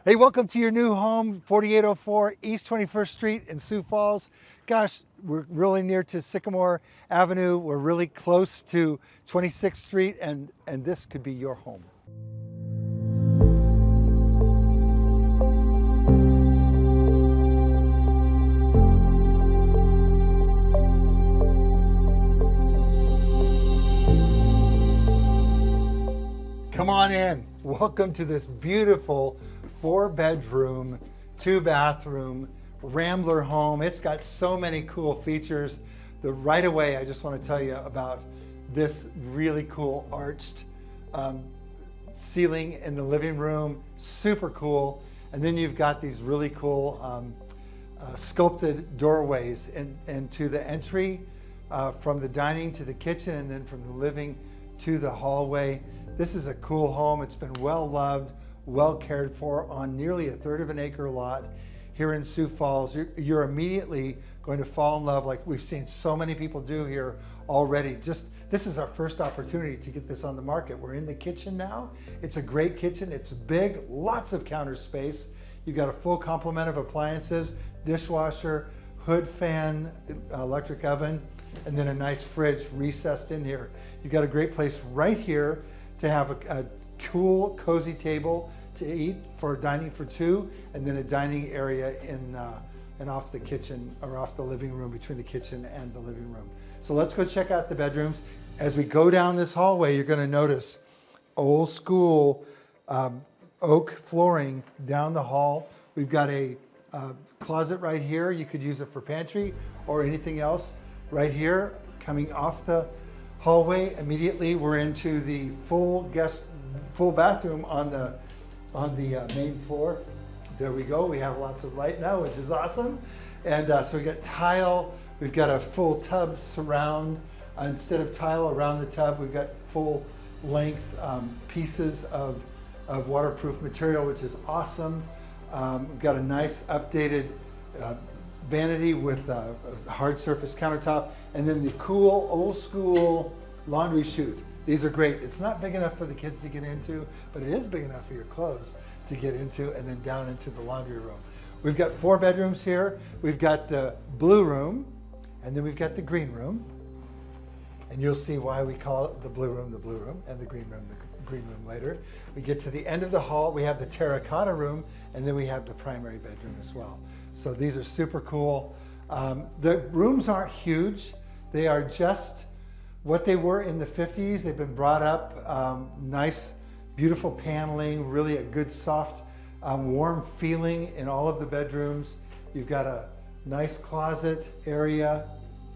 Hey, welcome to your new home, 4804 East 21st Street in Sioux Falls. Gosh, we're really near to Sycamore Avenue. We're really close to 26th Street, and this could be your home. Come on in. Welcome to this beautiful 4-bedroom, 2-bathroom Rambler home. It's got so many cool features. Right away, I just want to tell you about this really cool arched ceiling in the living room. Super cool. And then you've got these really cool sculpted doorways into the entry from the dining to the kitchen, and then from the living to the hallway. This is a cool home. It's been well loved, well cared for on nearly 1/3 of an acre lot here in Sioux Falls. You're immediately going to fall in love, like we've seen so many people do here already. This is our first opportunity to get this on the market. We're in the kitchen now. It's a great kitchen. It's big, lots of counter space. You've got a full complement of appliances, dishwasher, hood fan, electric oven, and then a nice fridge recessed in here. You've got a great place right here to have a cool, cozy table to eat for dining for two, and then a dining area and off the kitchen, or off the living room, between the kitchen and the living room. So let's go check out the bedrooms. As we go down this hallway, you're going to notice old school oak flooring down the hall. We've got a closet right here. You could use it for pantry or anything else. Right here, coming off the hallway, immediately we're into the full bathroom on the main floor. There we go. We have lots of light now, which is awesome. And so we got tile. We've got a full tub surround. Instead of tile around the tub, we've got full length pieces of waterproof material, which is awesome. We've got a nice updated vanity with a hard surface countertop, and then the cool old school laundry chute. These are great. It's not big enough for the kids to get into, but it is big enough for your clothes to get into, and then down into the laundry room. We've got 4 bedrooms here. We've got the blue room, and then we've got the green room. And you'll see why we call it the blue room, and the green room later. We get to the end of the hall. We have the terracotta room, and then we have the primary bedroom as well. So these are super cool. The rooms aren't huge. They are just what they were in the 50s. They've been brought up, nice, beautiful paneling, really a good, soft, warm feeling in all of the bedrooms. You've got a nice closet area,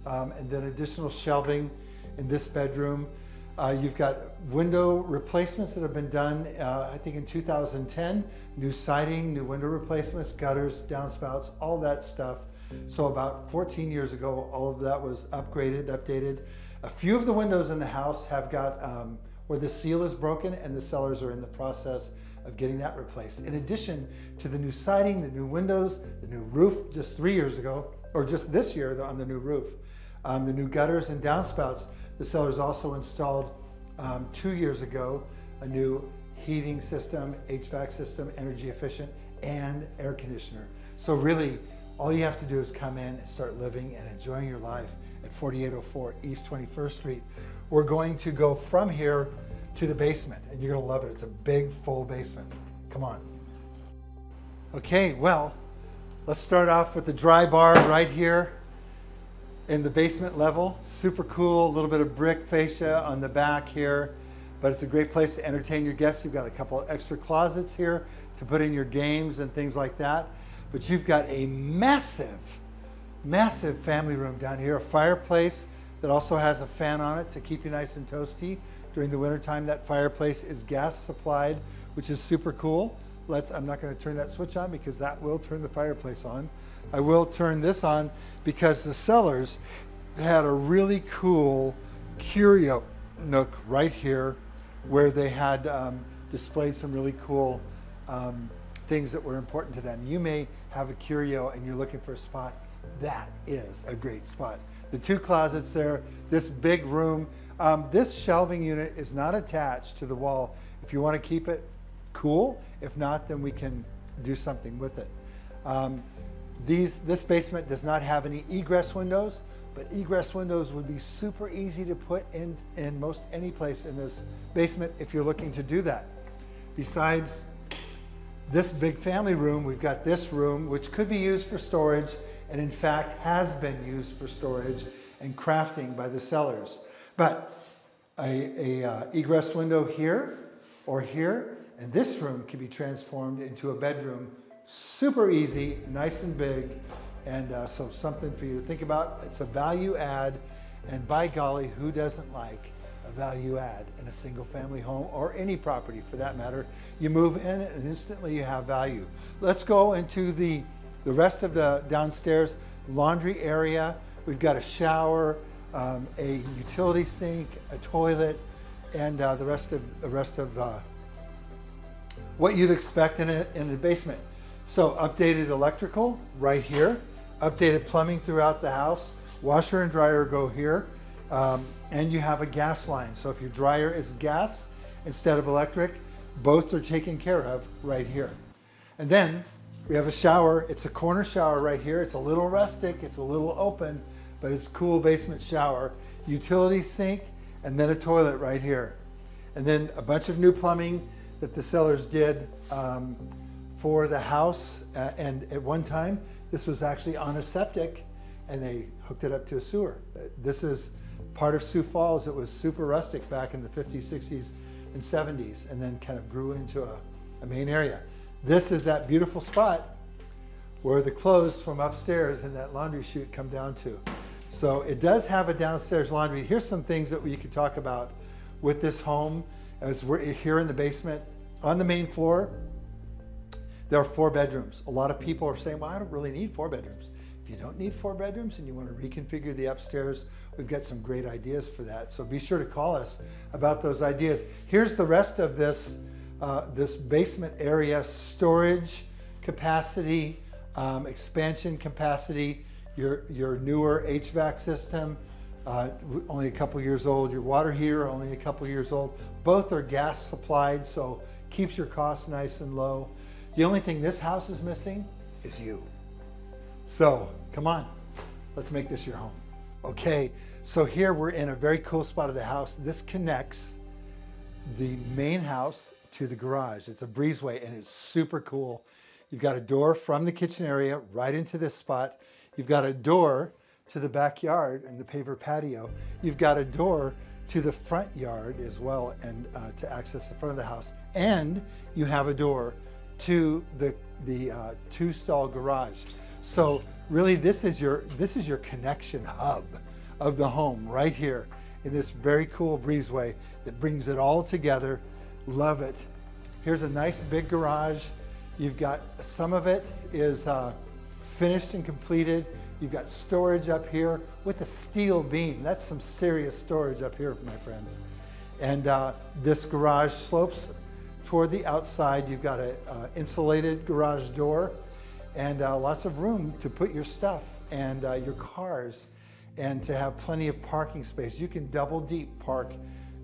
and then additional shelving in this bedroom. You've got window replacements that have been done, I think in 2010. New siding, new window replacements, gutters, downspouts, all that stuff. So about 14 years ago, all of that was upgraded, updated. A few of the windows in the house have got where the seal is broken, and the sellers are in the process of getting that replaced. In addition to the new siding, the new windows, the new roof just 3 years ago, or just this year on the new roof, the new gutters and downspouts. The sellers also installed 2 years ago a new heating system, HVAC system, energy efficient, and air conditioner. So really, all you have to do is come in and start living and enjoying your life at 4804 East 21st Street. We're going to go from here to the basement, and you're going to love it. It's a big, full basement. Come on. Okay, well, let's start off with the dry bar right here in the basement level. Super cool, a little bit of brick fascia on the back here, but it's a great place to entertain your guests. You've got a couple of extra closets here to put in your games and things like that. But you've got a massive, massive family room down here, a fireplace that also has a fan on it to keep you nice and toasty during the wintertime. That fireplace is gas supplied, which is super cool. I'm not going to turn that switch on because that will turn the fireplace on. I will turn this on because the sellers had a really cool curio nook right here where they had displayed some really cool things that were important to them. You may have a curio and you're looking for a spot. That is a great spot. The 2 closets there, this big room. This shelving unit is not attached to the wall. If you want to keep it cool, if not, then we can do something with it. This basement does not have any egress windows, but egress windows would be super easy to put in most any place in this basement if you're looking to do that. Besides this big family room, we've got this room, which could be used for storage, and in fact has been used for storage and crafting by the sellers. But a egress window here or here, and this room can be transformed into a bedroom. Super easy, nice and big, and so something for you to think about. It's a value add, and by golly, who doesn't like a value add in a single family home or any property for that matter? You move in and instantly you have value. Let's go into the rest of the downstairs laundry area. We've got a shower, a utility sink, a toilet, and the rest of what you'd expect in a basement. So updated electrical right here, updated plumbing throughout the house, washer and dryer go here, and you have a gas line. So if your dryer is gas instead of electric, both are taken care of right here. And then we have a shower. It's a corner shower right here. It's a little rustic, it's a little open, but it's a cool basement shower. Utility sink, and then a toilet right here. And then a bunch of new plumbing that the sellers did for the house. And at one time, this was actually on a septic, and they hooked it up to a sewer. This is part of Sioux Falls. It was super rustic back in the 50s, 60s, and 70s, and then kind of grew into a main area. This is that beautiful spot where the clothes from upstairs in that laundry chute come down to. So it does have a downstairs laundry. Here's some things that we could talk about with this home as we're here in the basement. On the main floor, there are 4 bedrooms. A lot of people are saying, well, I don't really need 4 bedrooms. If you don't need 4 bedrooms and you want to reconfigure the upstairs, we've got some great ideas for that. So be sure to call us about those ideas. Here's the rest of this, this basement area: storage capacity, expansion capacity, your newer HVAC system, only a couple years old, your water heater only a couple years old. Both are gas supplied, so keeps your costs nice and low. The only thing this house is missing is you. So come on, let's make this your home. Okay, so here we're in a very cool spot of the house. This connects the main house to the garage. It's a breezeway and it's super cool. You've got a door from the kitchen area right into this spot. You've got a door to the backyard and the paver patio. You've got a door to the front yard as well, and to access the front of the house. And you have a door to the 2-stall garage. So really this is your connection hub of the home right here in this very cool breezeway that brings it all together. Love it. Here's a nice big garage. You've got some of it is finished and completed. You've got storage up here with a steel beam. That's some serious storage up here, my friends. And this garage slopes toward the outside. You've got an insulated garage door and lots of room to put your stuff and your cars, and to have plenty of parking space. You can double deep park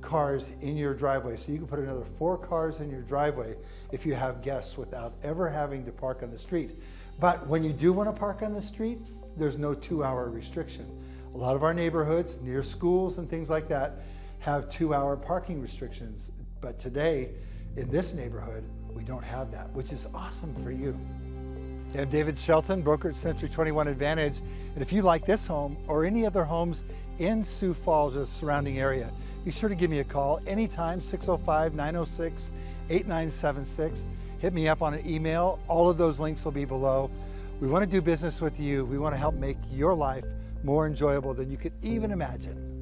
cars in your driveway. So you can put another 4 cars in your driveway if you have guests without ever having to park on the street. But when you do want to park on the street, there's no 2-hour restriction. A lot of our neighborhoods near schools and things like that have 2-hour parking restrictions. But today, in this neighborhood, we don't have that, which is awesome for you. I'm David Shelton, broker at Century 21 Advantage. And if you like this home or any other homes in Sioux Falls or the surrounding area, be sure to give me a call anytime, 605-906-8976. Hit me up on an email. All of those links will be below. We want to do business with you. We want to help make your life more enjoyable than you could even imagine.